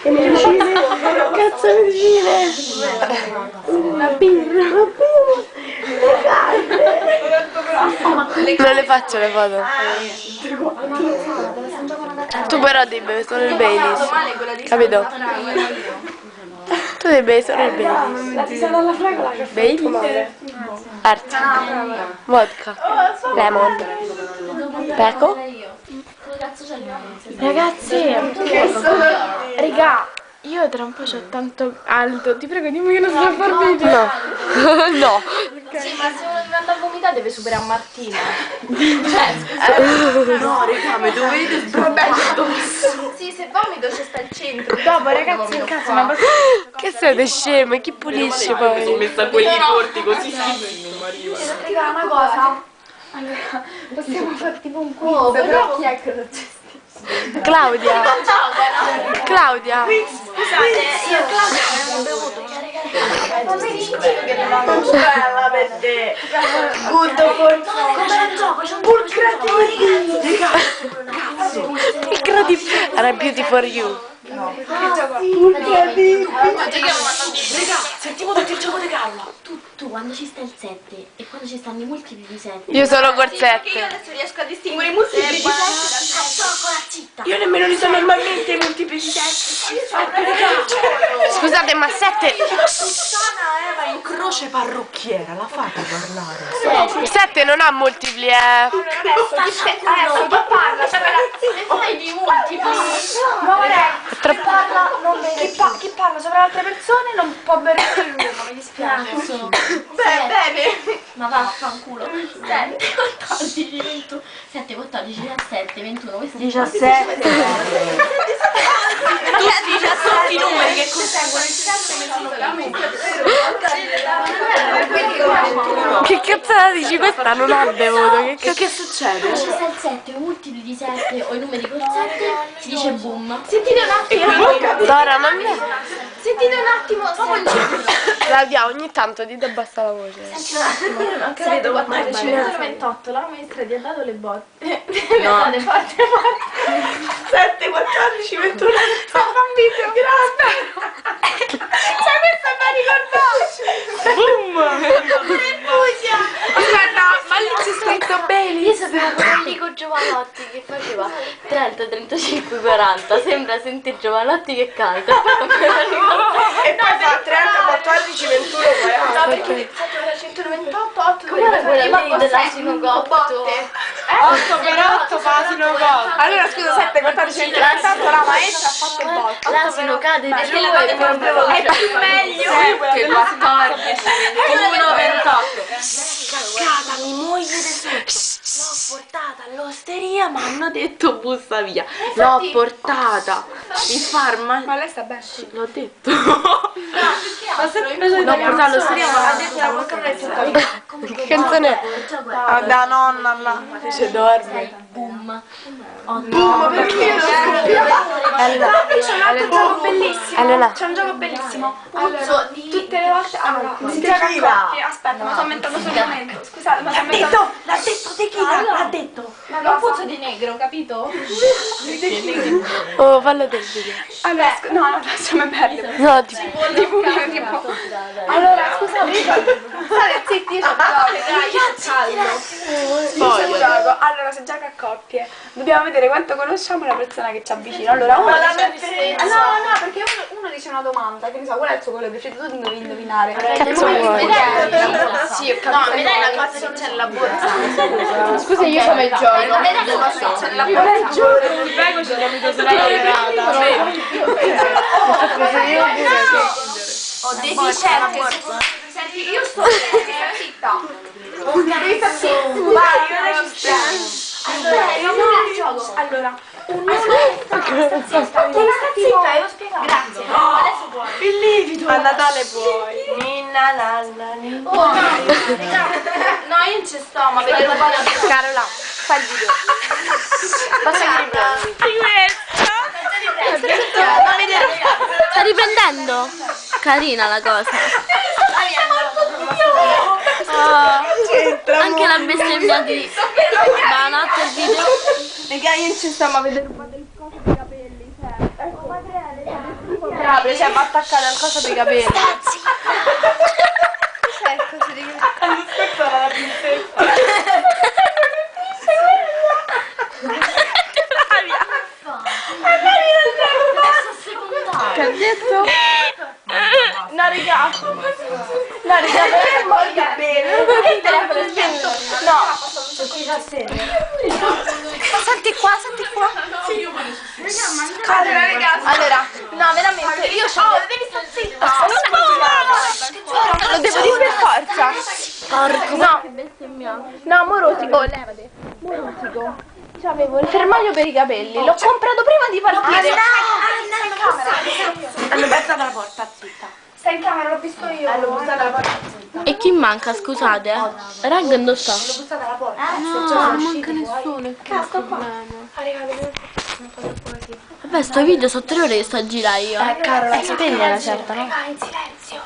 Che medicine? Cazzo medicine? La birra. Le carte. Non le faccio le foto. Tu però devi bere solo il Baileys. Capito? Tu devi bere solo il Baileys. La tisana alla fragola che Baileys. Arti. Vodka. Lemon. Peco. Ragazzi, raga, io tra un po' c'ho tanto alto, ti prego dimmi che non sto a far video. No. No. Sì, ma se uno deve andare a vomitare deve superare Martina. no, raga, mi dovete sbrobbare addosso. Sì, se vomito c'è sta il centro. Dopo ragazzi in casa ma Che siete scemi? Chi pulisce poi? mi sono messa quelli corti così schifo non mi arriva. Raga, una cosa. Allora, possiamo fare tipo un quiz, però chi è che non c'è? Claudia. Claudia. Scusate, io e Claudia abbiamo bevuto una Bella per te. Good for Il creativo. Era beauty for you. sentiamo tutti il gioco di Carlo. Tu quando ci sta il 7 e quando ci stanno i multipli di 7. Io solo col Io 7. adesso riesco a distinguere i multipli di 7 dal città. Io nemmeno li so normalmente i multipli di 7. Scusate, ma 7. Sana Eva in croce parrucchiera, la fate parlare. 7 non ha multipli, Adesso chi parla? Ne fai di multipli? Chi parla sopra altre persone non può bere più lui, mi dispiace. Bene. Ma vaffanculo. 7, 14, 21. 7, 14, 17, 21. Questo 17. Tutti i numeri che conseguono il 7 Che cazzata dici? Questa non ha bevuto. Che succede? Quando ci sta il 7 o i multipli di 7 o i numeri col 7 si dice boom. Sentite un attimo. Dora, ma mi... Sentite un attimo. Claudia, ogni tanto ti abbassa la voce. Non credo 14, 21, 28. La maestra ti ha dato le botte. No. Forte. 7, 14, 21. Video. Grazie. Cioè questa mi ricordavo. Aspetta, ma lì c'è scritto bene. Io sapevo quell'amico Giovanotti che faceva 30, 35, 40. Sembra sentire Giovanotti che canta. E poi fa 30, 14, 21, 40. No, perché 128, 8, come quella lì dell'asino cotto? 8 per 8 fa asino gol. Allora scusa, 7, 14, 20, 28, la maestra ha fatto il botto. L'asino cade di giù e È più meglio. 7, 14, 21, 28. Caccata, mi muoio l'ho portata all'osteria, ma hanno detto bussa via. L'ho portata in farmacia. Ma lei sta bene? Sì, l'ho detto. Ma sempre L'ho portata all'osteria, ma ha detto la Che canzone è? da nonna là. Dice dorme. Boom. Boom, perché io c'è un gioco bellissimo. Allora. C'è un gioco bellissimo. Allora, Tutte le volte. Allora, si gioca a coppie. Aspetta, ma sto inventando sul momento. Scusate, ma sto inventando. L'ha detto tequila, l'ha detto. non puzzo di negro, capito? Oh, fallo del video. Allora, no, non lasciami perdere. No, tipo. Allora, scusate, state zitti, io c'ho caldo. Allora, se gioca a coppie, dobbiamo vedere quanto conosciamo la persona che ci avvicina. Allora, uno dice... No, perché uno dice una domanda, che ne so, qual è il suo colore preferito, tu devi indovinare. Cazzo vuoi? Sì, ho capito. No, mi dai la cosa che c'è nella borsa? Scusa, io come il gioco. Mi dai la cosa che c'è nella borsa? Ti prego, ci abbiamo detto sulla Ho detto senti, io sto zitta. Devi stare zitta. Vai, io ci gioco. Allora, zitta, io spiegavo. Grazie. Adesso puoi. Il livido. A Natale puoi. Ninna nanna ninna. No, io non ci sto, ma vedo la Carola, fai il video. Basta che riprendi. Non vedere. Sta riprendendo? Carina la cosa. Anche la bestemmia di Banat il video. Raga, io ci stiamo a vedere un po' del coso dei capelli, cioè. Bravo, cioè va attaccata al coso dei capelli. Cos'è il coso dei capelli? Questa era la prinsessa. Che ha detto? No, raga. No, raga, fermo il capello. Il telefono è spento. No. Senti qua, senti qua. Allora, ragazzi. Allora, no, veramente, io c'ho... Oh, devi stare zitta. Lo devo dire per forza. Porco. No. No, Morosico, levate. Morosico. C'avevo il fermaglio per i capelli. L'ho comprato prima di partire. Hanno buttato la porta, zitta. Stai in camera, l'ho visto io. L'ho bussata alla porta. E chi manca, scusate? Ragga, dove sta? L'ho bussata alla porta. No, non manca nessuno. Cazzo qua. Vabbè, sto video sono 3 ore che sto a girare io. Carola, spegnila certa, no? In silenzio.